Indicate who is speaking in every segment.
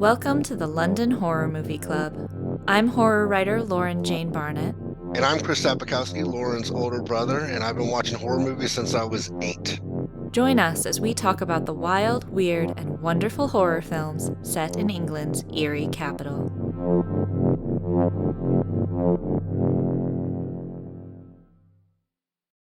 Speaker 1: Welcome to the London Horror Movie Club. I'm horror writer Lauren Jane Barnett.
Speaker 2: And I'm Chris Sapikowski, Lauren's older brother, and I've been watching horror movies since I was 8.
Speaker 1: Join us as we talk about the wild, weird, and wonderful horror films set in England's eerie capital.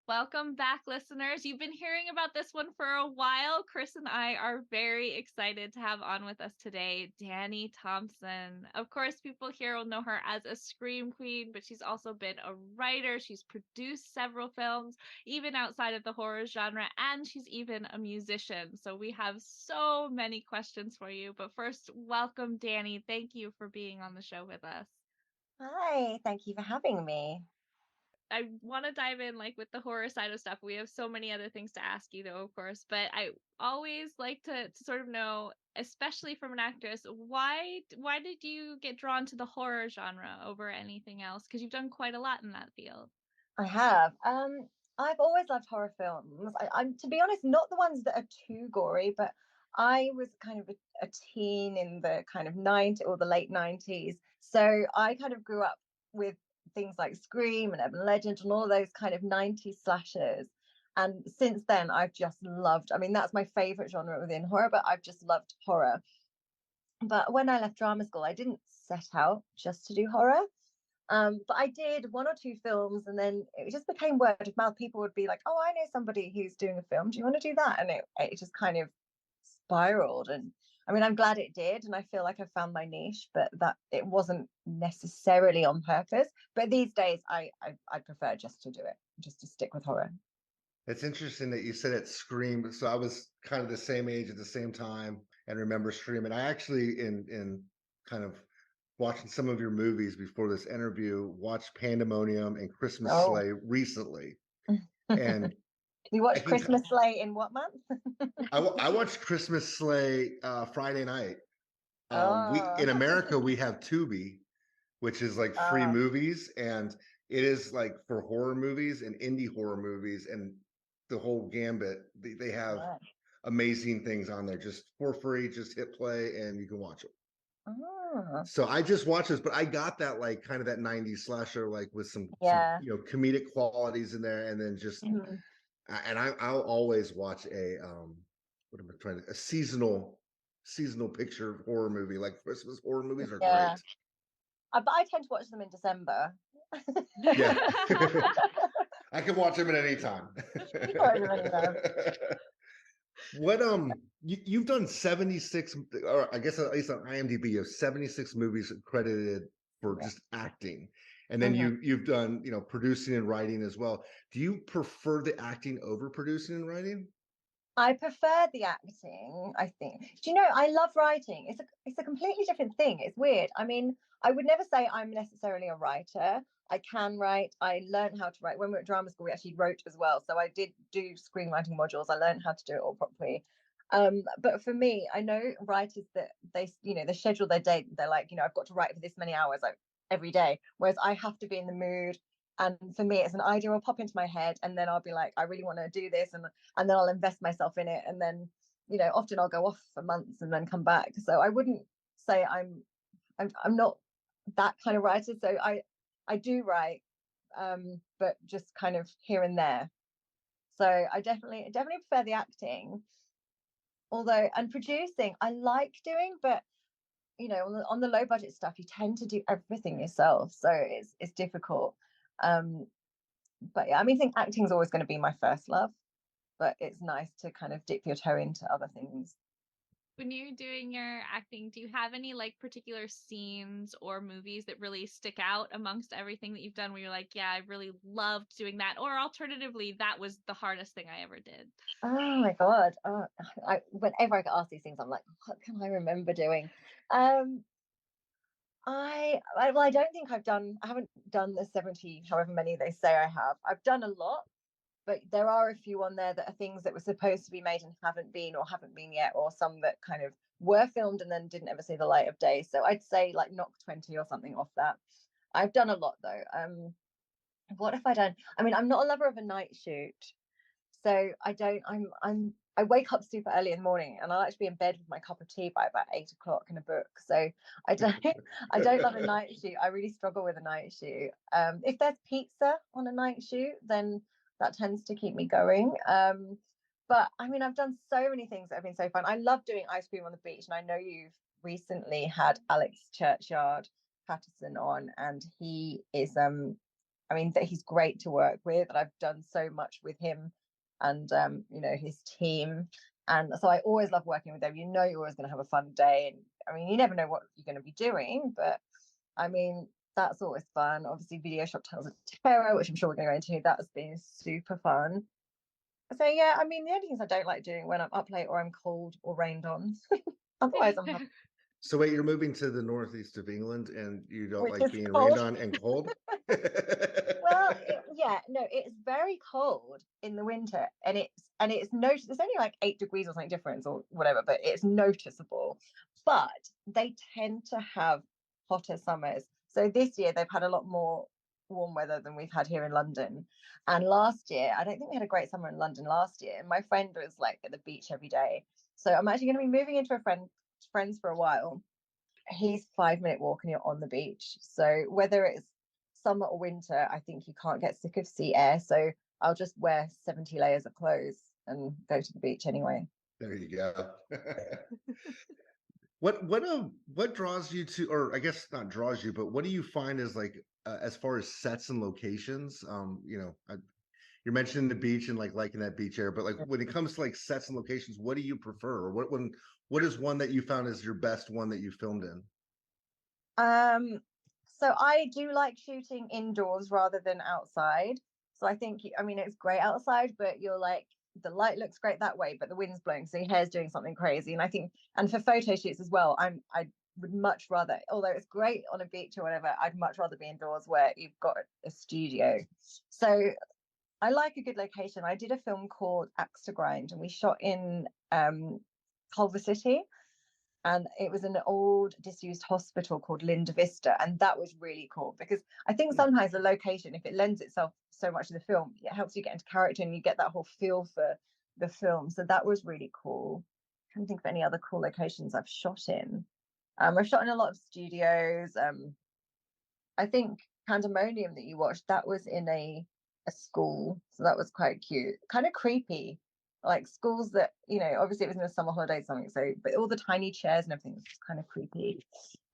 Speaker 1: Welcome back, listeners. You've been hearing about this one for a while. Chris and I are very excited to have on with us today Dani Thompson. Of course, people here will know her as a scream queen, but she's also been a writer. She's produced several films, even outside of the horror genre, and she's even a musician. So we have so many questions for you. But first, welcome, Dani. Thank you for being on the show with us.
Speaker 3: Hi, thank you for having me.
Speaker 1: I want to dive in with the horror side of stuff. We have so many other things to ask you though, of course, but I always like to sort of know, especially from an actress, why did you get drawn to the horror genre over anything else? Because you've done quite a lot in that field.
Speaker 3: I have. I've always loved horror films. I'm, to be honest, not the ones that are too gory, but I was kind of a teen in the kind of 90s or the late 90s. So I kind of grew up with things like Scream and Urban Legend and all those kind of 90s slashers. And since then, I've just loved, I mean, that's my favorite genre within horror, but I've just loved horror. But when I left drama school, I didn't set out just to do horror. But I did one or two films, and then it just became word of mouth. People would be like, "Oh, I know somebody who's doing a film. Do you want to do that?" And it just kind of spiraled. And I mean, I'm glad it did, and I feel like I found my niche. But that it wasn't necessarily on purpose. But these days, I prefer just to do it, just to stick with horror.
Speaker 2: It's interesting that you said it Scream. So I was kind of the same age at the same time and remember Scream. And I actually, in kind of watching some of your movies before this interview, watched Pandemonium and Christmas
Speaker 3: Oh,
Speaker 2: Sleigh recently. And
Speaker 3: you
Speaker 2: I
Speaker 3: watched
Speaker 2: can,
Speaker 3: Christmas Sleigh in what month?
Speaker 2: I watched Christmas Sleigh Friday night. We
Speaker 3: Oh,
Speaker 2: in America we have Tubi, which is like free
Speaker 3: ah,
Speaker 2: movies, and it is like for horror movies and indie horror movies and the whole gambit. They have
Speaker 3: yeah.
Speaker 2: amazing things on there just for free. Just hit play and you can watch it.
Speaker 3: Ah,
Speaker 2: So I just watched this, but I got that like kind of that 90s slasher, like with some
Speaker 3: yeah.
Speaker 2: comedic qualities in there, and then just
Speaker 3: Mhm.
Speaker 2: and I'll always watch a what am I trying to a seasonal picture horror movie. Like Christmas horror movies are
Speaker 3: Yeah.
Speaker 2: great.
Speaker 3: But I tend to watch them in December.
Speaker 2: Yeah. I can watch them at any time.
Speaker 3: You can watch them anytime.
Speaker 2: What you've done 76, or I guess at least on IMDb you have 76 movies credited for
Speaker 3: Yeah.
Speaker 2: just acting. And then
Speaker 3: Mhm.
Speaker 2: you've done, producing and writing as well. Do you prefer the acting over producing and writing?
Speaker 3: I prefer the acting, I think. Do you know, I love writing. It's a completely different thing. It's weird. I mean, I would never say I'm necessarily a writer. I can write. I learned how to write. When we were at drama school, we actually wrote as well. So I did do screenwriting modules. I learned how to do it all properly. But for me, I know writers that they schedule their day. They're like, I've got to write for this many hours like every day. Whereas I have to be in the mood. And for me, it's an idea will pop into my head, and then I'll be like, I really want to do this, and then I'll invest myself in it, and then often I'll go off for months and then come back. So I wouldn't say I'm not that kind of writer. So I do write, but just kind of here and there. So I definitely prefer the acting. Although and producing I like doing, but on the low budget stuff you tend to do everything yourself, so it's difficult. Um, but yeah, I mean, I think acting is always going to be my first love, but it's nice to kind of dip your toe into other things.
Speaker 1: When you're doing your acting, do you have any particular scenes or movies that really stick out amongst everything that you've done where you're like, yeah, I really loved doing that? Or alternatively, that was the hardest thing I ever did?
Speaker 3: Oh my god. Whenever I get asked these things, I'm like, what can I remember doing? Um, well, I don't think I haven't done the 70, however many they say I have. I've done a lot, but there are a few on there that are things that were supposed to be made and haven't been yet, or some that kind of were filmed and then didn't ever see the light of day. So I'd say like knock 20 or something off that. I've done a lot though. What have I done? I mean, I'm not a lover of a night shoot. So I wake up super early in the morning, and I like to be in bed with my cup of tea by about 8 o'clock in a book. So I don't I don't love a night shoot. I really struggle with a night shoot. If there's pizza on a night shoot, then that tends to keep me going. But I mean, I've done so many things that have been so fun. I love doing ice cream on the beach, and I know you've recently had Alex Churchyard Patterson on, and he is I mean, that he's great to work with, and I've done so much with him and you know, his team. And so I always love working with them. You know, you're always going to have a fun day, and I mean, you never know what you're going to be doing, but I mean, that's always fun. Obviously, Video Shop Tales of Terror, which I'm sure we're going to go into, that has been super fun. So yeah, I mean, the only things I don't like doing when I'm up late or I'm cold or rained on. Otherwise, I'm happy.
Speaker 2: So wait, you're moving to the northeast of England and you don't
Speaker 3: Which
Speaker 2: like
Speaker 3: is
Speaker 2: being
Speaker 3: cold.
Speaker 2: rained on and cold?
Speaker 3: Well, yeah, no, it's very cold in the winter, and it's notice. It's only like 8 degrees or something difference or whatever, but it's noticeable. But they tend to have hotter summers. So this year they've had a lot more warm weather than we've had here in London. And last year, I don't think we had a great summer in London last year. And my friend was like at the beach every day. So I'm actually going to be moving into a friend's for a while. He's 5 minute walk and you're on the beach. So whether it's summer or winter, I think you can't get sick of sea air. So I'll just wear 70 layers of clothes and go to the beach anyway.
Speaker 2: There you go. What draws you to, or I guess not draws you, but what do you find is like as far as sets and locations? You know, you're mentioning the beach and like liking that beach air, but like when it comes to like sets and locations, what do you prefer? Or what is one that you found is your best one that you filmed in?
Speaker 3: So I do like shooting indoors rather than outside. So I think, I mean, it's great outside, but you're like, the light looks great that way, but the wind's blowing, so your hair's doing something crazy. And I think, and for photo shoots as well, I would much rather, although it's great on a beach or whatever, I'd much rather be indoors where you've got a studio. So I like a good location. I did a film called Axe to Grind, and we shot in Culver City, and it was an old disused hospital called Linda Vista, and that was really cool because I think sometimes the location, if it lends itself so much to the film, it helps you get into character and you get that whole feel for the film. So that was really cool. I can't think of any other cool locations I've shot in. I've shot in a lot of studios. I think Pandemonium that you watched, that was in a school, so that was quite cute, kind of creepy, like schools that, you know, obviously it was in a summer holiday or something, so but all the tiny chairs and everything was just kind of creepy.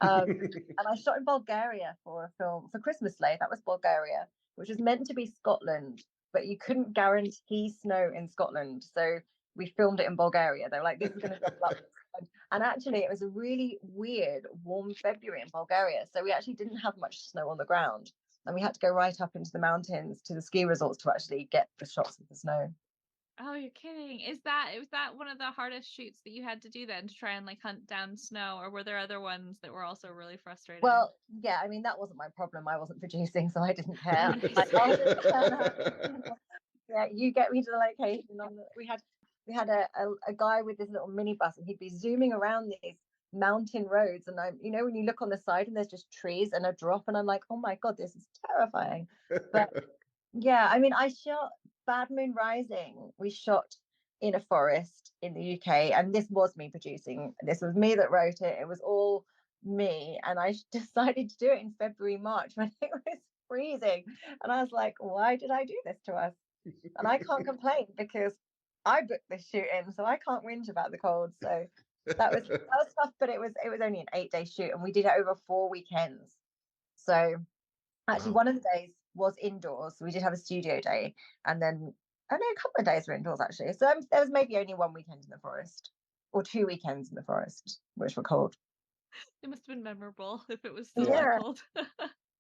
Speaker 3: And I shot in Bulgaria for a film for Christmas Sleigh. That was Bulgaria, which was meant to be Scotland, but you couldn't guarantee snow in Scotland, so we filmed it in Bulgaria. They were like, this is going to double up. And actually, it was a really weird, warm February in Bulgaria. So we actually didn't have much snow on the ground. And we had to go right up into the mountains to the ski resorts to actually get the shots of the snow.
Speaker 1: Oh, you're kidding. Was that one of the hardest shoots that you had to do then, to try and like hunt down snow, or were there other ones that were also really frustrating?
Speaker 3: Well, yeah, I mean, that wasn't my problem. I wasn't producing, so I didn't care. I'll just turn up. Yeah, you get me to the location. We had a guy with this little minibus, and he'd be zooming around these mountain roads, and I'm, you know, when you look on the side and there's just trees and a drop, and I'm like, oh my god, this is terrifying. But yeah, I mean, I shot Bad Moon Rising. We shot in a forest in the UK, and this was me producing. This was me that wrote it. It was all me, and I decided to do it in February, March when it was freezing, and I was like, why did I do this to us? And I can't complain because I booked this shoot in, so I can't whinge about the cold. So that was tough, but it was only an 8-day shoot, and we did it over 4 weekends. So actually,
Speaker 2: Wow.
Speaker 3: one of the days was indoors. So we did have a studio day, and then I know a couple of days were indoors actually. So there was maybe only 1 weekend in the forest, or 2 weekends in the forest, which were cold.
Speaker 1: It must have been memorable if it was still
Speaker 3: Yeah.
Speaker 1: cold.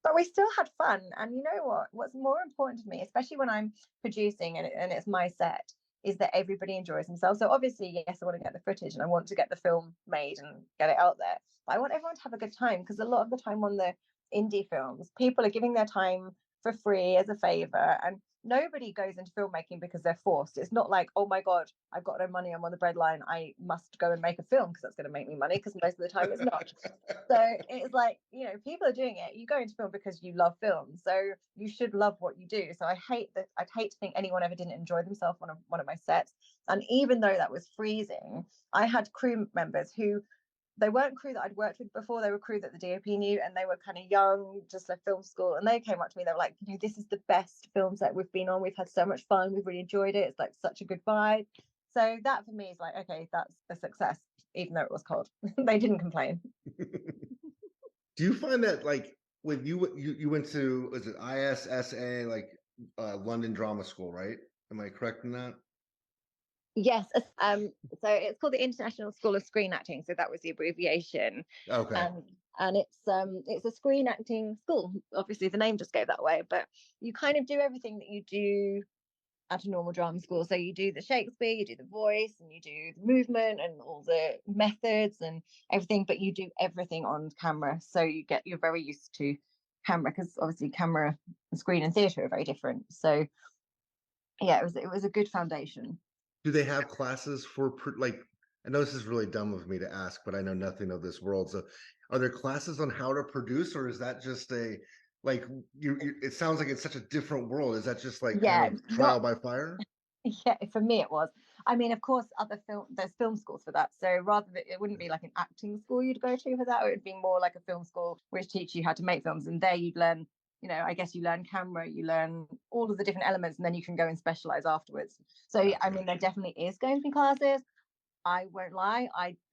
Speaker 3: But we still had fun. And you know what? What's more important to me, especially when I'm producing and it's my set, is that everybody enjoys themselves. So obviously, yes, I want to get the footage and I want to get the film made and get it out there. But I want everyone to have a good time, because a lot of the time on the indie films, people are giving their time for free as a favor. And nobody goes into filmmaking because they're forced. It's not like, oh my God, I've got no money, I'm on the breadline, I must go and make a film because that's going to make me money, because most of the time it's not. So it's like, you know, people are doing it. You go into film because you love film, so you should love what you do. So I'd hate to think anyone ever didn't enjoy themselves on one of my sets. And even though that was freezing, I had crew members who, they weren't crew that I'd worked with before. They were crew that the DOP knew, and they were kind of young, just left film school. And they came up to me. They were like, you know, this is the best film set we've been on. We've had so much fun. We've really enjoyed it. It's like such a good vibe. So that for me is like, okay, that's a success, even though it was cold. They didn't complain.
Speaker 2: Do you find that, like, when you went to, was it ISSA, like London Drama School, right? Am I correct in that?
Speaker 3: Yes. So it's called the International School of Screen Acting. So that was the abbreviation.
Speaker 2: Okay.
Speaker 3: And it's a screen acting school. Obviously, the name just gave that away, but you kind of do everything that you do at a normal drama school. So you do the Shakespeare, you do the voice, and you do the movement and all the methods and everything, but you do everything on camera. So you're very used to camera, because obviously camera and screen and theatre are very different. So yeah, it was a good foundation.
Speaker 2: Do they have classes for like, I know this is really dumb of me to ask, but I know nothing of this world. So are there classes on how to produce, or is that just a, like, it sounds like it's such a different world. Is that just like
Speaker 3: Yeah,
Speaker 2: kind of trial by fire?
Speaker 3: yeah, for me it was. I mean, of course, there's film schools for that. So rather than, it wouldn't be like an acting school you'd go to for that. It would be more like a film school which teach you how to make films, and there you'd learn, you know, I guess you learn camera, you learn all of the different elements, and then you can go and specialize afterwards. So I mean, there definitely is going to be classes. I won't lie,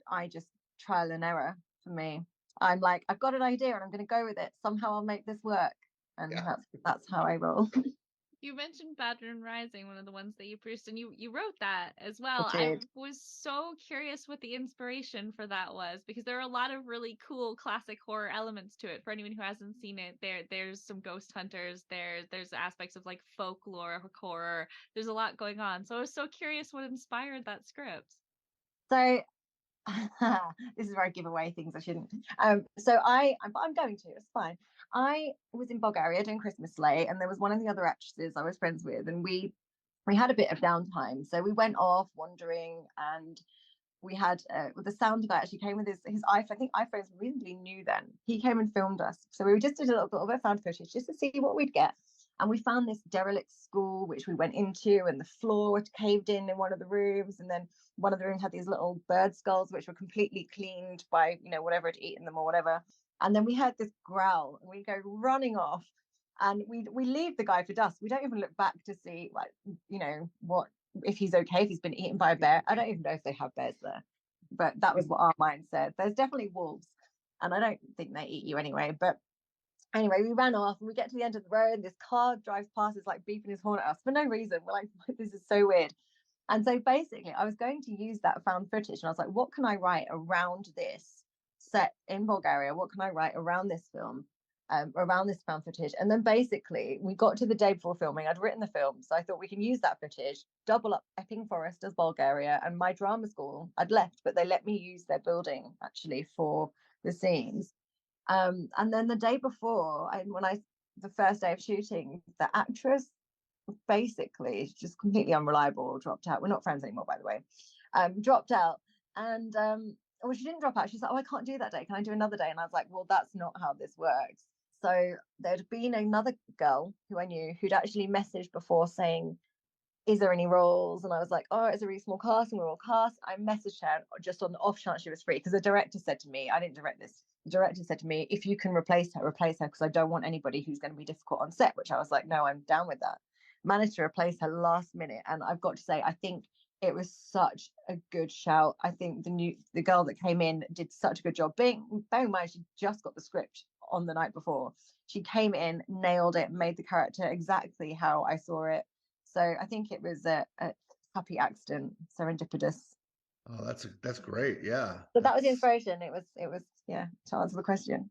Speaker 3: I just trial and error for me. I'm like, I've got an idea and I'm going to go with it. Somehow I'll make this work, and
Speaker 2: Yeah.
Speaker 3: that's how I roll.
Speaker 1: You mentioned Badron Rising, one of the ones that you produced, and you wrote that as well.
Speaker 3: I
Speaker 1: I
Speaker 3: did.
Speaker 1: was so curious what the inspiration for that was, because there are a lot of really cool classic horror elements to it. For anyone who hasn't seen it, there's some ghost hunters, there's aspects of like folklore, horror. There's a lot going on. So I was so curious what inspired that script.
Speaker 3: So this is where I give away things I shouldn't. So I'm going to. It's fine. I was in Bulgaria doing Christmas Sleigh, and there was one of the other actresses I was friends with, and we had a bit of downtime. So we went off wandering, and we had the sound guy actually came with his iPhone. I think iPhones were reasonably new then. He came and filmed us. So we just did a little bit of found footage just to see what we'd get. And we found this derelict school, which we went into, and the floor was caved in one of the rooms. And then one of the rooms had these little bird skulls, which were completely cleaned by, you know, whatever had eaten them or whatever. And then we heard this growl, and we go running off, and we leave the guy for dust. We don't even look back to see, like, you know, what, if he's okay, if he's been eaten by a bear. I don't even know if they have bears there, but that was what our mind said. There's definitely wolves, and I don't think they eat you anyway. But anyway, we ran off, and we get to the end of the road, and this car drives past us, like beeping his horn at us for no reason. We're like, this is so weird. And so basically, I was going to use that found footage, and I was like, what can I write around this set in Bulgaria? What can I write around this film, around this found footage? And then basically, we got to the day before filming. I'd written the film, so I thought we can use that footage, double up Epping Forest as Bulgaria, and my drama school, I'd left, but they let me use their building actually for the scenes. And then the day before, the first day of shooting, the actress basically is just completely unreliable, dropped out. We're not friends anymore, by the way. Dropped out, and well, she didn't drop out. She's like, oh, I can't do that day. Can I do another day? And I was like, well, that's not how this works. So there'd been another girl who I knew who'd actually messaged before saying, is there any roles? And I was like, oh, it's a really small cast, and we're all cast. I messaged her just on the off chance she was free, because the director said to me, I didn't direct this, the director said to me, if you can replace her, because I don't want anybody who's going to be difficult on set, which I was like, no, I'm down with that. Managed to replace her last minute, and I've got to say, I think it was such a good shout. I think the girl that came in did such a good job. Bearing in mind, she just got the script on the night before. She came in, nailed it, made the character exactly how I saw it. So I think it was a happy accident, serendipitous.
Speaker 2: Oh, that's great. Yeah.
Speaker 3: But that was the inspiration. It was yeah, to answer the question.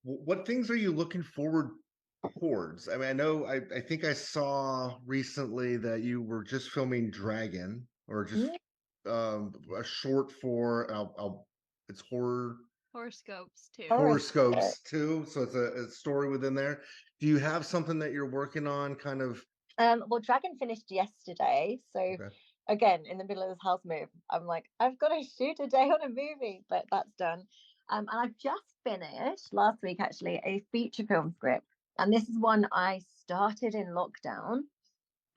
Speaker 2: What things are you looking forward towards? I mean, I know I think I saw recently that you were just filming Dragon, or just a short for it's
Speaker 1: Horoscopes too.
Speaker 2: horoscopes too. So it's a story within there. Do you have something that you're working on kind of
Speaker 3: Well, Dragon finished yesterday, so
Speaker 2: Okay.
Speaker 3: again, in the middle of this house move, I'm like, I've got to shoot a day on a movie, but that's done. And I've just finished last week actually a feature film script, and this is one I started in lockdown.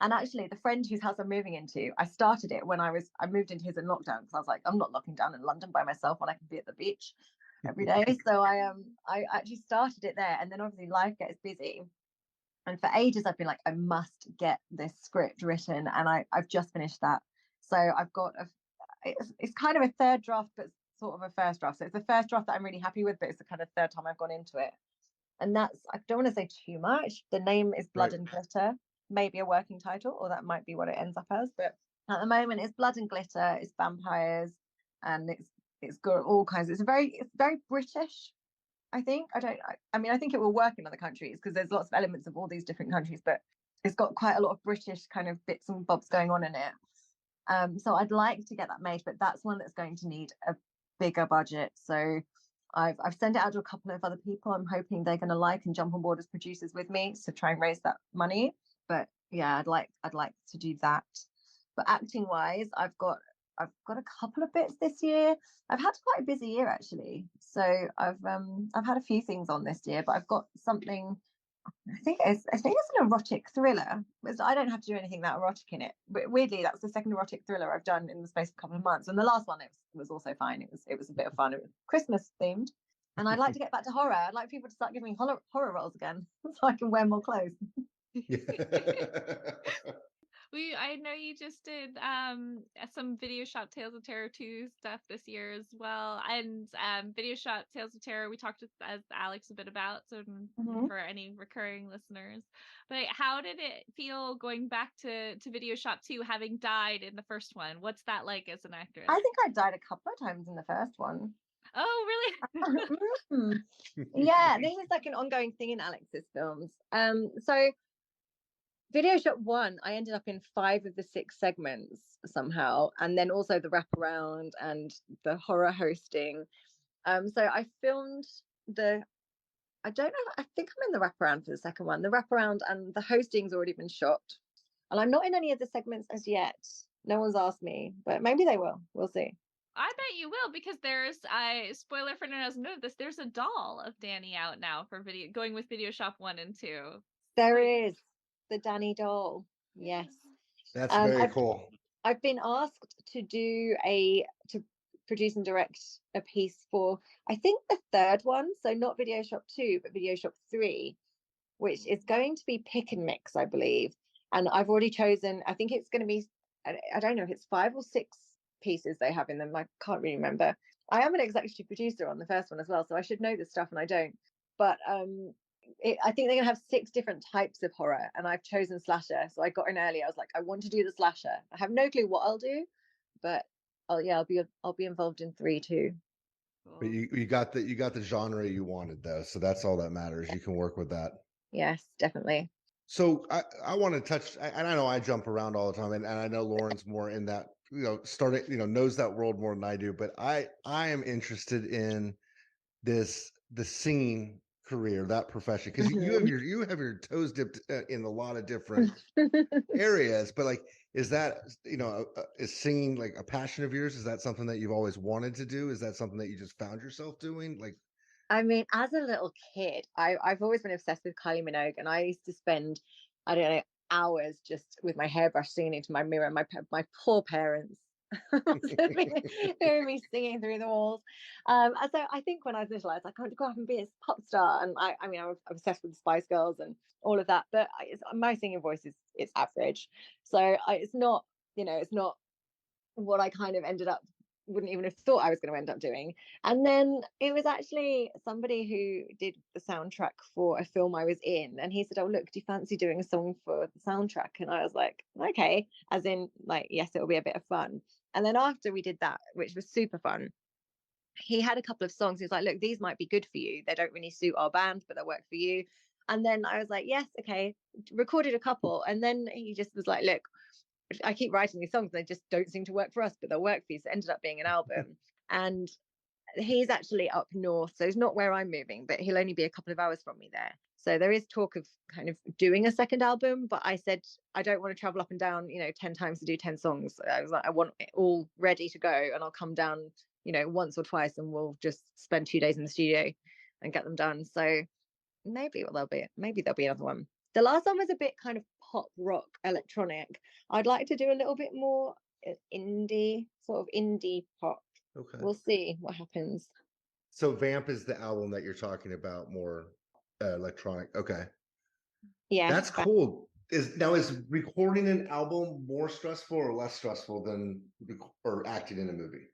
Speaker 3: And actually, the friend whose house I'm moving into, I started it when I moved into his in lockdown because I was like, I'm not locking down in London by myself when I can be at the beach every day. So I actually started it there, and then obviously life gets busy. And for ages, I've been like, I must get this script written, and I've just finished that. So I've got it's kind of a third draft, but sort of a first draft. So it's the first draft that I'm really happy with, but it's the kind of third time I've gone into it. And that's, I don't want to say too much. The name is Blood
Speaker 2: Right.
Speaker 3: and Glitter, maybe a working title, or that might be what it ends up as. But at the moment, it's Blood and Glitter, it's vampires, and it's got all kinds. It's very British. I think I mean I think it will work in other countries because there's lots of elements of all these different countries, but it's got quite a lot of British kind of bits and bobs going on in it. So I'd like to get that made, but that's one that's going to need a bigger budget. So I've sent it out to a couple of other people. I'm hoping they're going to like and jump on board as producers with me to try and raise that money. But yeah, I'd like to do that. But acting wise, I've got a couple of bits this year. I've had quite a busy year actually. So I've had a few things on this year, but I've got something. I think it's an erotic thriller. I don't have to do anything that erotic in it. But weirdly, that's the second erotic thriller I've done in the space of a couple of months. And the last one, it was also fine. It was a bit of fun. It was Christmas themed. And I'd like to get back to horror. I'd like people to start giving me horror roles again, so I can wear more clothes.
Speaker 1: I know you just did some Video Shop Tales of Terror 2 stuff this year as well. And Video Shop Tales of Terror we talked with as Alex a bit about, so for any recurring listeners. But how did it feel going back to Video Shop 2, having died in the first one? What's that like as an actress?
Speaker 3: I think I died a couple of times in the first one.
Speaker 1: Oh, really?
Speaker 3: Yeah, this is like an ongoing thing in Alex's films. So Video Shop 1, I ended up in 5 of the 6 segments somehow, and then also the wraparound and the horror hosting. So I filmed I don't know, I think I'm in the wraparound for the second one. The wraparound and the hosting's already been shot. And I'm not in any of the segments as yet. No one's asked me, but maybe they will. We'll see.
Speaker 1: I bet you will, because there's spoiler for anyone who doesn't know this, there's a doll of Dani out now for going with Video Shop 1 and 2.
Speaker 3: There is the Dani doll. Yes.
Speaker 2: That's very cool.
Speaker 3: I've been asked to produce and direct a piece for, I think, the third one. So not Video Shop 2, but Video Shop 3, which is going to be pick and mix, I believe. And I've already chosen, I think it's going to be, I don't know if it's 5 or 6 pieces they have in them. I can't really remember. I am an executive producer on the first one as well, so I should know this stuff, and I don't. But I think they're going to have 6 different types of horror, and I've chosen slasher. So I got in early. I was like, I want to do the slasher. I have no clue what I'll do, but I'll be involved in 3 too.
Speaker 2: But you got the genre you wanted though, so that's all that matters. You can work with that.
Speaker 3: Yes, definitely.
Speaker 2: So I want to touch, and I know I jump around all the time, and I know Lauren's more in that, knows that world more than I do. But I am interested in the singing career, that profession, because you have your toes dipped in a lot of different areas. But like, is that is singing like a passion of yours? Is that something that you've always wanted to do? Is that something that you just found yourself doing? Like,
Speaker 3: I mean, as a little kid, I've always been obsessed with Kylie Minogue, and I used to spend, I don't know, hours just with my hairbrush singing into my mirror. My poor parents hearing me singing through the walls. So I think when I was little, I was like, I want to go out and be a pop star. And I mean, I was obsessed with the Spice Girls and all of that. But my singing voice is average, so it's not what I kind of wouldn't even have thought I was going to end up doing. And then it was actually somebody who did the soundtrack for a film I was in, and he said, oh look, do you fancy doing a song for the soundtrack? And I was like, okay, as in like, yes, it'll be a bit of fun. And then after we did that, which was super fun, he had a couple of songs. He was like, look, these might be good for you. They don't really suit our band, but they'll work for you. And then I was like, yes, okay, recorded a couple. And then he just was like, look, I keep writing these songs, they just don't seem to work for us, but they'll work for you. So it ended up being an album. And he's actually up north, so it's not where I'm moving, but he'll only be a couple of hours from me there. So there is talk of kind of doing a second album, but I said I don't want to travel up and down, 10 times to do 10 songs. I was like, I want it all ready to go, and I'll come down, once or twice, and we'll just spend 2 days in the studio and get them done. So maybe there'll be another one. The last one was a bit kind of pop rock electronic. I'd like to do a little bit more indie, sort of indie pop.
Speaker 2: Okay.
Speaker 3: We'll see what happens.
Speaker 2: So VAMP is the album that you're talking about, more electronic. Okay.
Speaker 3: Yeah.
Speaker 2: That's cool. Is recording an album more stressful or less stressful than or acting in a movie?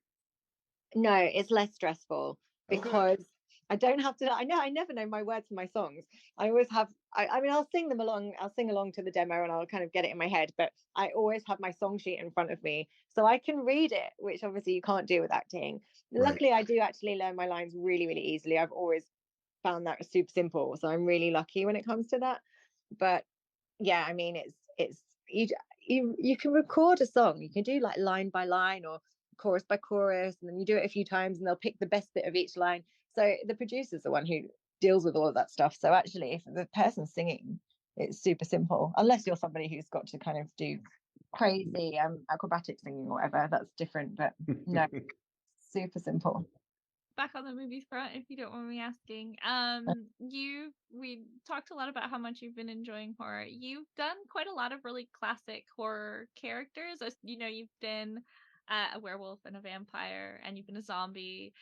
Speaker 3: No, it's less stressful
Speaker 2: Okay.
Speaker 3: because I don't have to. I never know my words for my songs. I always have. I mean, I'll sing them along. I'll sing along to the demo, and I'll kind of get it in my head. But I always have my song sheet in front of me, so I can read it, which obviously you can't do with acting.
Speaker 2: Right.
Speaker 3: Luckily, I do actually learn my lines really, really easily. I've always found that super simple, so I'm really lucky when it comes to that. But yeah, I mean, it's you can record a song. You can do like line by line or chorus by chorus, and then you do it a few times, and they'll pick the best bit of each line. So the producer's the one who deals with all of that stuff. So actually, if the person's singing, it's super simple. Unless you're somebody who's got to kind of do crazy acrobatic singing or whatever, that's different. But no, super simple.
Speaker 1: Back on the movie front, if you don't mind me asking, we talked a lot about how much you've been enjoying horror. You've done quite a lot of really classic horror characters. As you know, you've been a werewolf and a vampire, and you've been a zombie.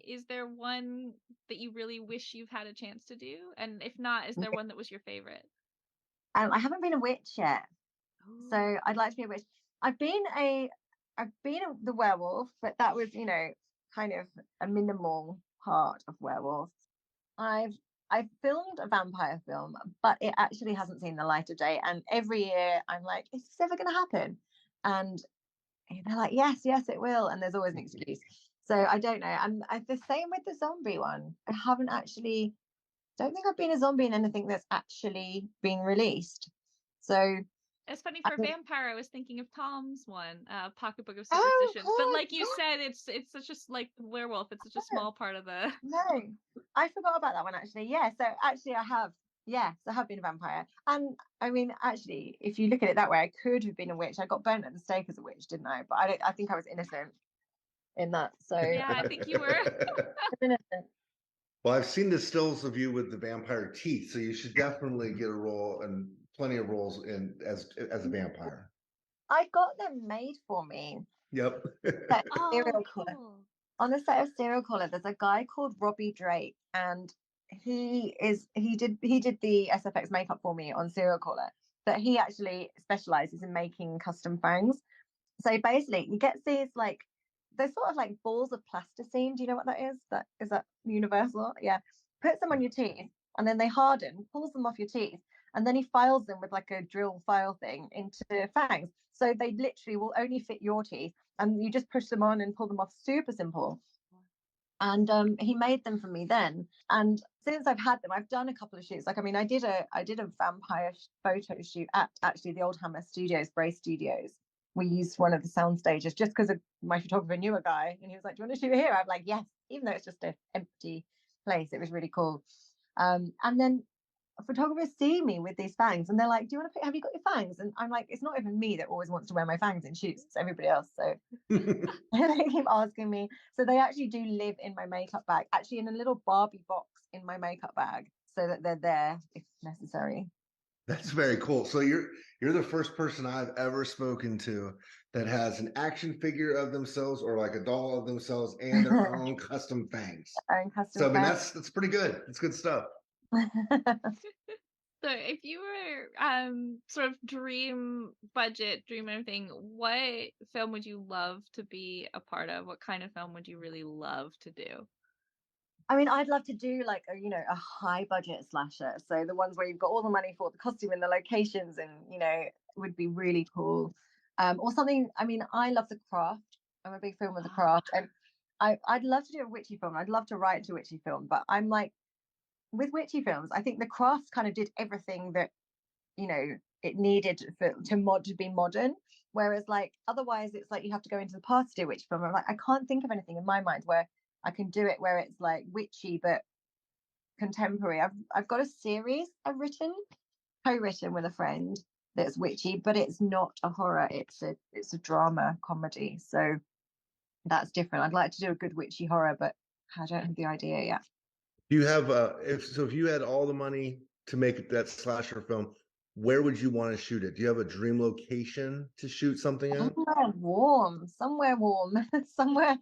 Speaker 1: Is there one that you really wish you've had a chance to do? And if not, is there one that was your favorite?
Speaker 3: I haven't been a witch yet,
Speaker 1: Ooh.
Speaker 3: so I'd like to be a witch. I've been the werewolf, but that was kind of a minimal part of werewolf. I've filmed a vampire film, but it actually hasn't seen the light of day. And every year I'm like, is this ever going to happen? And they're like, yes, it will. And there's always an excuse. So I don't know. And the same with the zombie one. I don't think I've been a zombie in anything that's actually been released. So
Speaker 1: it's funny, for vampire, I was thinking of Tom's one, Pocketbook of
Speaker 3: Oh,
Speaker 1: Superstitions. But like you said, it's such a like werewolf. It's such a small part of the.
Speaker 3: No, I forgot about that one actually. Yeah, so actually I have. Yes, I have been a vampire. And I mean, actually, if you look at it that way, I could have been a witch. I got burnt at the stake as a witch, didn't I? But I think I was innocent in that. So
Speaker 1: Yeah, I think you were.
Speaker 3: innocent.
Speaker 2: Well, I've seen the stills of you with the vampire teeth, so you should definitely get a role and plenty of roles in as a vampire.
Speaker 3: I got them made for me.
Speaker 2: Yep.
Speaker 1: Oh, cool.
Speaker 3: On the set of Serial Caller, there's a guy called Robbie Drake, and he did the SFX makeup for me on Serial Caller, but he actually specializes in making custom fangs. So basically, he gets these like they're sort of like balls of plasticine. Do you know what that is? Is that universal? Yeah. Puts them on your teeth, and then they harden, pulls them off your teeth, and then he files them with like a drill file thing into fangs. So they literally will only fit your teeth, and you just push them on and pull them off. Super simple. And he made them for me then. And since I've had them, I've done a couple of shoots. Like, I mean, I did a vampire photo shoot at actually the Old Hammer Studios, Bray Studios. We used one of the sound stages just because my photographer knew a guy, and he was like, "Do you want to shoot here?" I'm like, "Yes," even though it's just an empty place. It was really cool. And then photographers see me with these fangs, and they're like, "Do you want to have you got your fangs?" And I'm like, "It's not even me that always wants to wear my fangs in shoots, it's everybody else." So they keep asking me. So they actually do live in my makeup bag, actually in a little Barbie box in my makeup bag, so that they're there if necessary.
Speaker 2: That's very cool. So you're the first person I've ever spoken to that has an action figure of themselves or like a doll of themselves and their own custom fangs. So I mean, that's pretty good. It's good stuff.
Speaker 1: So if you were sort of dream everything, what film would you love to be a part of? What kind of film would you really love to do?
Speaker 3: I mean, I'd love to do like a high budget slasher. So the ones where you've got all the money for the costume and the locations, and would be really cool. Or something. I mean, I love The Craft. I'm a big fan of The Craft, and I'd love to do a witchy film. I'd love to write a witchy film, but I'm like, with witchy films, I think The Craft kind of did everything that it needed to be modern. Whereas like otherwise, it's like you have to go into the past to do a witchy film. I'm like, I can't think of anything in my mind where I can do it where it's like witchy but contemporary. I've got a series I've co-written with a friend that's witchy, but it's not a horror. It's a drama comedy. So that's different. I'd like to do a good witchy horror, but I don't have the idea yet.
Speaker 2: Do you have if you had all the money to make that slasher film, where would you want to shoot it? Do you have a dream location to shoot something at?
Speaker 3: Somewhere warm, somewhere sunny.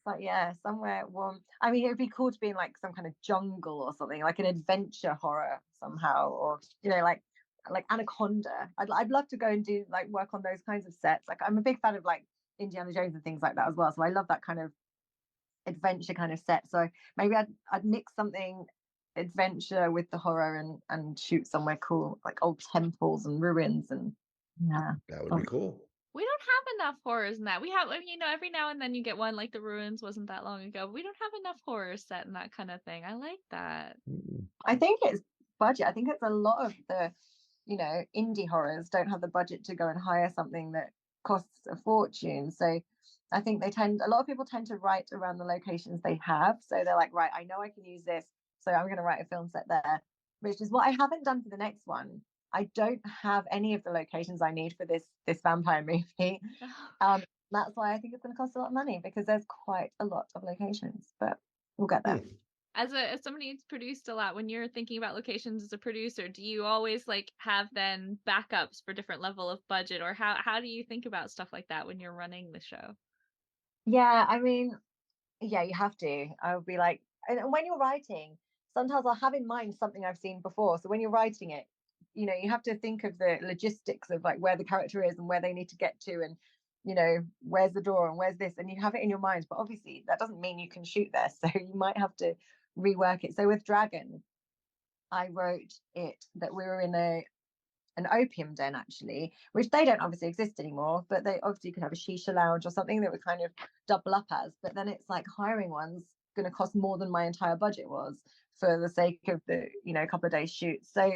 Speaker 3: But yeah, somewhere warm. I mean, it would be cool to be in like some kind of jungle or something, like an adventure horror somehow, or like Anaconda. I'd love to go and do like work on those kinds of sets. Like I'm a big fan of like Indiana Jones and things like that as well. So I love that kind of adventure kind of set. So maybe I'd mix something adventure with the horror and shoot somewhere cool, like old temples and ruins, and yeah,
Speaker 2: That would be cool.
Speaker 1: We don't have enough horrors in that. We have, every now and then you get one like The Ruins wasn't that long ago. But we don't have enough horrors set in that kind of thing. I like that.
Speaker 3: I think it's budget. I think it's a lot of the, indie horrors don't have the budget to go and hire something that costs a fortune. So I think a lot of people tend to write around the locations they have. So they're like, right, I know I can use this, so I'm going to write a film set there, which is what I haven't done for the next one. I don't have any of the locations I need for this vampire movie. That's why I think it's going to cost a lot of money, because there's quite a lot of locations, but we'll get there.
Speaker 1: As somebody who's produced a lot, when you're thinking about locations as a producer, do you always like have then backups for different level of budget, or how do you think about stuff like that when you're running the show?
Speaker 3: Yeah, I mean, yeah, you have to. I would be like, and when you're writing, sometimes I'll have in mind something I've seen before. So when you're writing it, you have to think of the logistics of like where the character is and where they need to get to, and where's the door and where's this, and you have it in your mind. But obviously that doesn't mean you can shoot there, so you might have to rework it. So with Dragon, I wrote it that we were in an opium den, actually, which they don't obviously exist anymore, but they obviously could have a shisha lounge or something that would kind of double up as. But then it's like hiring one's going to cost more than my entire budget was for the sake of the couple of days shoot. So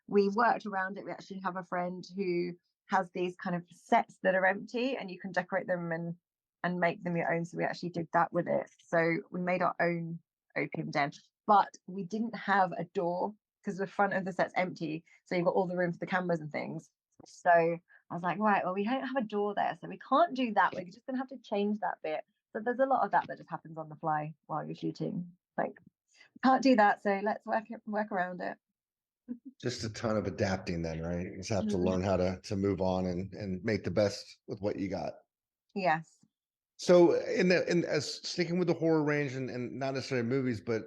Speaker 3: we worked around it. We actually have a friend who has these kind of sets that are empty and you can decorate them and make them your own. So we actually did that with it. So we made our own opium den, but we didn't have a door because the front of the set's empty. So you've got all the room for the cameras and things. So I was like, right, well, we don't have a door there, so we can't do that. We're just going to have to change that bit. So there's a lot of that just happens on the fly while you're shooting. Like, can't do that, so let's work around it.
Speaker 2: Just a ton of adapting then, right? You just have to learn how to move on and make the best with what you got.
Speaker 3: Yes.
Speaker 2: So as sticking with the horror range and not necessarily movies, but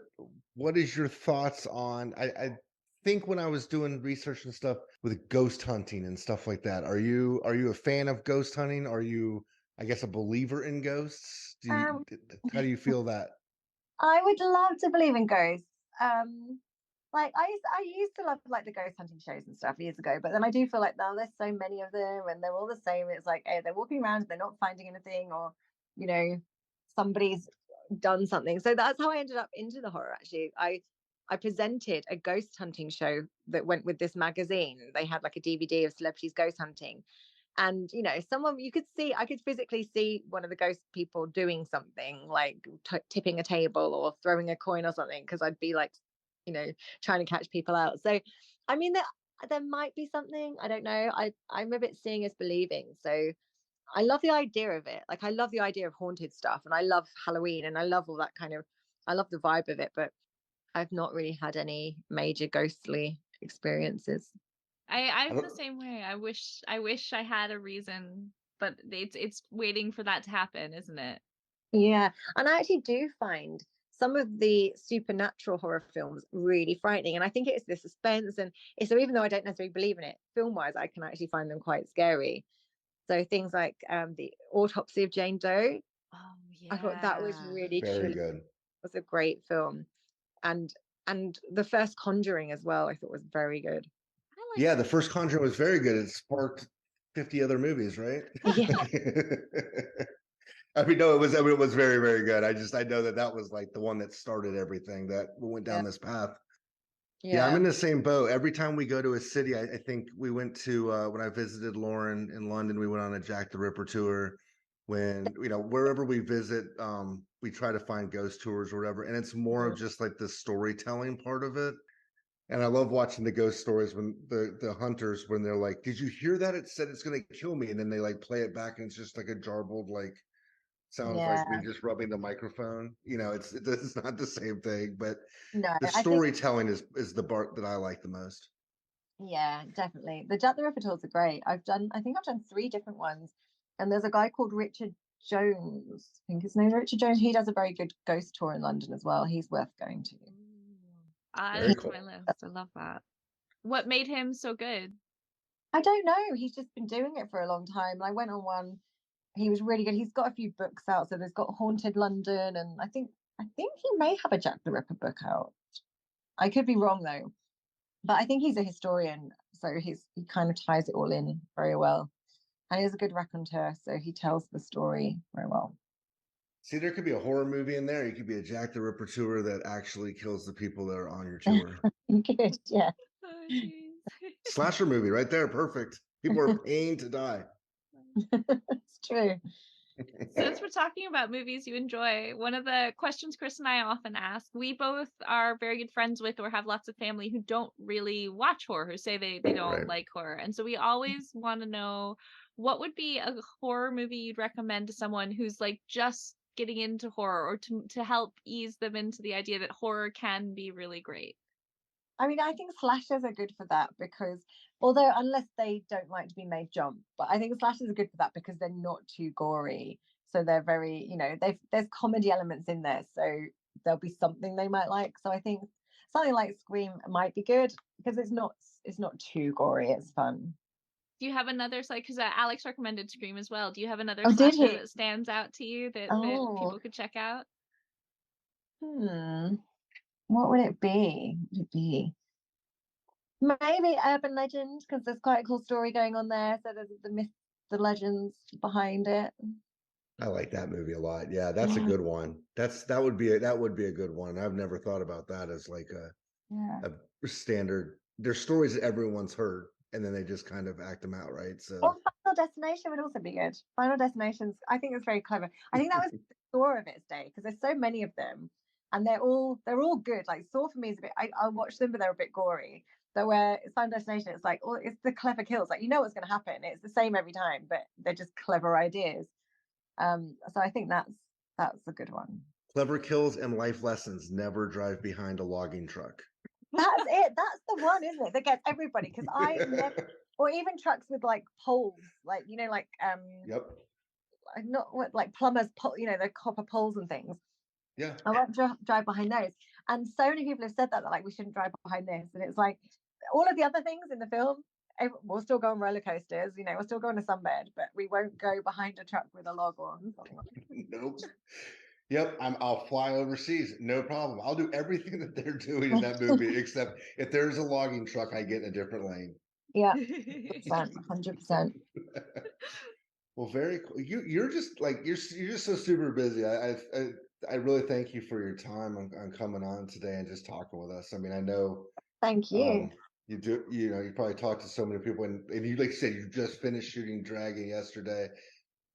Speaker 2: what is your thoughts on, I think when I was doing research and stuff with ghost hunting and stuff like that, are you a fan of ghost hunting? Are you, I guess, a believer in ghosts? How do you feel that?
Speaker 3: I would love to believe in ghosts. Like I used to love like the ghost hunting shows and stuff years ago, but then I do feel like now there's so many of them and they're all the same. It's like, hey, they're walking around, they're not finding anything, or somebody's done something. So that's how I ended up into the horror. Actually, I presented a ghost hunting show that went with this magazine. They had like a DVD of celebrities ghost hunting, and I could physically see one of the ghost people doing something like tipping a table or throwing a coin or something, because I'd be like trying to catch people out. So I mean, there might be something, I don't know. I'm a bit seeing as believing. So I love the idea of it. Like I love the idea of haunted stuff, and I love Halloween, and I love all that I love the vibe of it, but I've not really had any major ghostly experiences.
Speaker 1: I'm the same way. I wish I had a reason, but it's waiting for that to happen, isn't it?
Speaker 3: Yeah, and I actually do find some of the supernatural horror films really frightening, and I think it's the suspense, and so even though I don't necessarily believe in it, film-wise, I can actually find them quite scary. So things like the Autopsy of Jane Doe.
Speaker 1: Oh yeah,
Speaker 3: I thought that was really
Speaker 2: very good.
Speaker 3: It was a great film, and the first Conjuring as well, I thought was very good.
Speaker 2: Yeah, the first Conjuring was very good. It sparked 50 other movies, right?
Speaker 3: Yeah.
Speaker 2: I mean, no, it was very, very good. I know that was like the one that started everything that went down this path. Yeah, I'm in the same boat. Every time we go to a city, I think we went to when I visited Lauren in London, we went on a Jack the Ripper tour. when, wherever we visit, we try to find ghost tours or whatever, and it's more of
Speaker 3: Mm.
Speaker 2: just like the storytelling part of it. And I love watching the ghost stories when the hunters, when they're like, "Did you hear that? It said it's gonna kill me," and then they like play it back, and it's just like a jarbled like sounds like me
Speaker 3: Yeah.
Speaker 2: just rubbing the microphone. It's not the same thing, but
Speaker 3: No,
Speaker 2: the
Speaker 3: I think
Speaker 2: storytelling is the part that I like the most.
Speaker 3: yeah, definitely. The Jack the Ripper tours are great. I think I've done 3 different ones. And there's a guy called Richard Jones. I think his name's Richard Jones. He does a very good ghost tour in London as well. He's worth going to.
Speaker 1: Add
Speaker 2: Very
Speaker 1: it to
Speaker 2: cool.
Speaker 1: my list. I love that. What made him so good?
Speaker 3: I don't know. He's just been doing it for a long time. I went on one. He was really good. He's got a few books out. So there's got Haunted London, and I think he may have a Jack the Ripper book out. I could be wrong though. But I think he's a historian, so he kind of ties it all in very well. And he's a good raconteur, so he tells the story very well.
Speaker 2: See, there could be a horror movie in there. You could be a Jack the Ripper tour that actually kills the people that are on your tour.
Speaker 3: Good, yeah.
Speaker 1: Oh, jeez.
Speaker 2: Slasher movie right there. Perfect. People are paying to die.
Speaker 3: It's true.
Speaker 1: Since we're talking about movies you enjoy, one of the questions Chris and I often ask, we both are very good friends with or have lots of family who don't really watch horror, who say they don't
Speaker 2: Right.
Speaker 1: like horror. And so we always want to know, what would be a horror movie you'd recommend to someone who's like just getting into horror, or to help ease them into the idea that horror can be really great?
Speaker 3: I mean, I think slashers are good for that because, although unless they don't like to be made jump, but I think slashers are good for that because they're not too gory. So they're very, there's comedy elements in there, so there'll be something they might like. So I think something like Scream might be good because it's not too gory. It's fun.
Speaker 1: Do you have another, like, because Alex recommended Scream as well. Do you have another
Speaker 3: Oh, did
Speaker 1: slasher
Speaker 3: he?
Speaker 1: that stands out to you that
Speaker 3: Oh,
Speaker 1: people could check out?
Speaker 3: what would it be? What would it be? Maybe Urban Legend because there's quite a cool story going on there. So there's the myths, the legends behind it.
Speaker 2: I like that movie a lot. Yeah, that's a
Speaker 3: Yeah,
Speaker 2: good one. That would be a good one. I've never thought about that as like
Speaker 3: yeah.
Speaker 2: a standard. There's stories that everyone's heard, and then they just kind of act them out, right?
Speaker 3: Or
Speaker 2: So
Speaker 3: Final Destination would also be good. Final Destinations, I think it's very clever. I think that was the Saw of its day because there's so many of them, and they're all good. Like Saw for me is a bit. I watch them, but they're a bit gory. So where it's Final Destination, it's like, oh, it's the clever kills. Like you know what's going to happen. It's the same every time, but they're just clever ideas. So I think that's a good one.
Speaker 2: clever kills and life lessons. Never drive behind a logging truck.
Speaker 3: That's it. That's the one, isn't it? That gets everybody. Because I never, or even trucks with like poles, like
Speaker 2: Yep.
Speaker 3: not what like plumbers, the copper poles and things.
Speaker 2: Yeah.
Speaker 3: I won't drive behind those. And so many people have said that like we shouldn't drive behind this, and it's like all of the other things in the film. We'll still go on roller coasters, we'll still go on a sunbed, but we won't go behind a truck with a log on.
Speaker 2: Nope. Yep, I'll fly overseas, no problem. I'll do everything that they're doing in that movie, except if there's a logging truck, I get in a different lane.
Speaker 3: Yeah, 100%.
Speaker 2: Well, very cool. You're just like you're just so super busy. I really thank you for your time on coming on today and just talking with us. I mean, I know
Speaker 3: Thank you.
Speaker 2: you do. You probably talk to so many people, and you like you said you just finished shooting Dragon yesterday,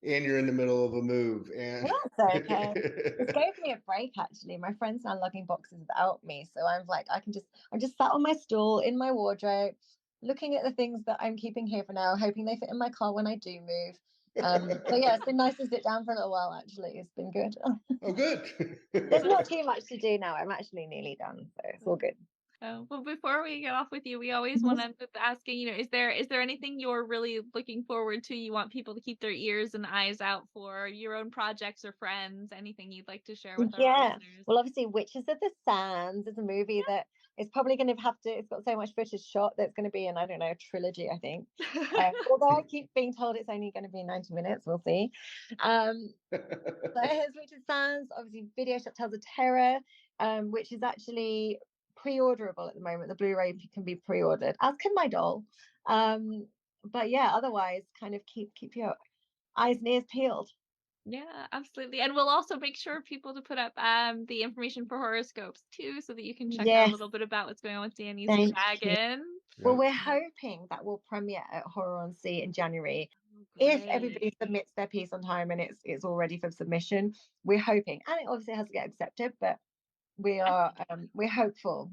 Speaker 2: and you're in the middle of a move, and
Speaker 3: That's okay. This gave me a break actually. My friend's now lugging boxes without me. So I'm like, I'm just sat on my stool in my wardrobe, looking at the things that I'm keeping here for now, hoping they fit in my car when I do move. So yeah, it's been nice to sit down for a little while actually. It's been good.
Speaker 2: Oh, good.
Speaker 3: There's not too much to do now. I'm actually nearly done, so it's all good.
Speaker 1: Well, before we get off with you, we always
Speaker 3: Mhm.
Speaker 1: want to end with asking, is there anything you're really looking forward to? You want people to keep their ears and eyes out for your own projects or friends? Anything you'd like to share with our
Speaker 3: Yeah.
Speaker 1: listeners?
Speaker 3: Well, obviously, Witches of the Sands is a movie that it's probably going to have to. It's got so much footage shot that's going to be in, I don't know, a trilogy, I think. Although I keep being told it's only going to be 90 minutes, we'll see. So here's Witches of the Sands. Obviously, Video Shop Tales of Terror, which is actually pre-orderable at the moment. The Blu-ray can be pre-ordered, as can my doll. But yeah, otherwise, kind of keep your eyes and ears peeled.
Speaker 1: Yeah, absolutely. And we'll also make sure people to put up the information for horoscopes too, so that you can check out a
Speaker 3: Yes,
Speaker 1: little bit about what's going on with Dani's
Speaker 3: thank you.
Speaker 1: dragon.
Speaker 3: Well,
Speaker 2: Yep.
Speaker 3: we're hoping that will premiere at Horror on Sea in January. If
Speaker 1: Great.
Speaker 3: everybody submits their piece on time and it's all ready for submission, we're hoping, and it obviously has to get accepted, but we're hopeful.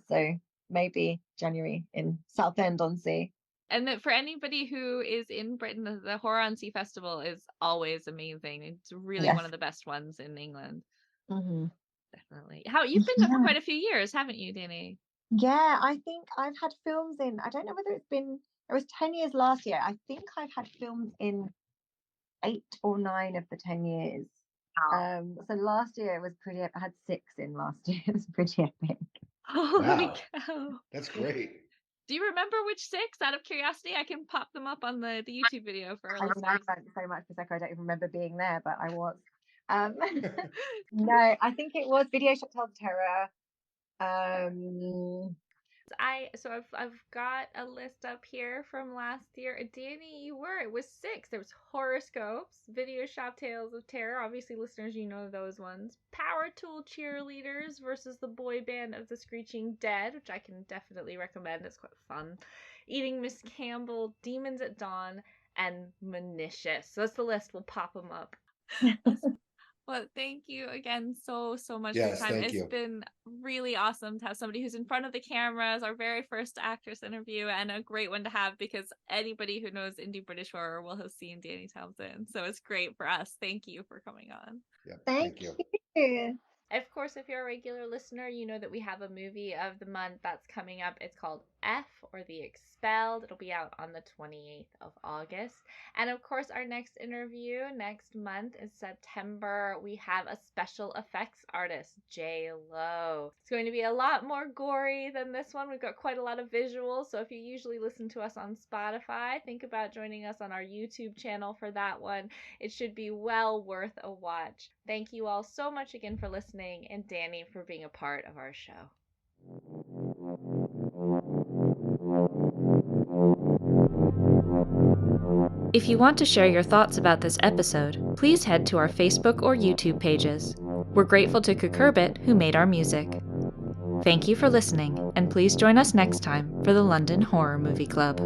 Speaker 3: So maybe January in Southend-on-Sea.
Speaker 1: And that for anybody who is in Britain, the Horror on Sea Festival is always amazing. It's really one
Speaker 3: Yes.
Speaker 1: of the best ones in England.
Speaker 3: Mhm.
Speaker 1: Definitely. How you've been there for quite a few years, haven't you, Dani?
Speaker 3: Yeah, I think I've had films in, I don't know whether it was 10 years last year. I think I've had films in 8 or 9 of the 10 years. So last year it was pretty, I had 6 in last year. It was pretty epic.
Speaker 1: Holy
Speaker 2: Wow.
Speaker 1: cow.
Speaker 2: That's great.
Speaker 1: Do you remember which 6 out of curiosity? I can pop them up on the YouTube video for our
Speaker 3: I mean,
Speaker 1: listeners.
Speaker 3: I've done so much Prosecco, I don't even remember being there, but I was. No, I think it was Video Shop Tells Terror.
Speaker 1: I've got a list up here from last year. Dani, it was 6. There was Horoscopes, Video Shop Tales of Terror. Obviously, listeners, you know those ones. Power Tool Cheerleaders versus the Boy Band of the Screeching Dead, which I can definitely recommend. It's quite fun. Eating Miss Campbell, Demons at Dawn, and Manicious. So that's the list. We'll pop them up. Well, thank you again so much for your
Speaker 2: Yes,
Speaker 1: time.
Speaker 2: thank
Speaker 1: It's
Speaker 2: you.
Speaker 1: been really awesome to have somebody who's in front of the camera as our very first actress interview, and a great one to have because anybody who knows indie British horror will have seen Dani Thompson. So it's great for us. Thank you for coming on.
Speaker 2: Yeah,
Speaker 3: Thank
Speaker 2: you.
Speaker 3: you.
Speaker 1: Of course, if you're a regular listener, you know that we have a movie of the month that's coming up. It's called F, or The Expelled. It'll be out on the 28th of August. And of course, our next interview next month in September, we have a special effects artist, J-Lo. It's going to be a lot more gory than this one. We've got quite a lot of visuals. So if you usually listen to us on Spotify, think about joining us on our YouTube channel for that one. It should be well worth a watch. Thank you all so much again for listening, and Dani for being a part of our show. If you want to share your thoughts about this episode, please head to our Facebook or YouTube pages. We're grateful to Kukurbit, who made our music. Thank you for listening, and please join us next time for the London Horror Movie Club.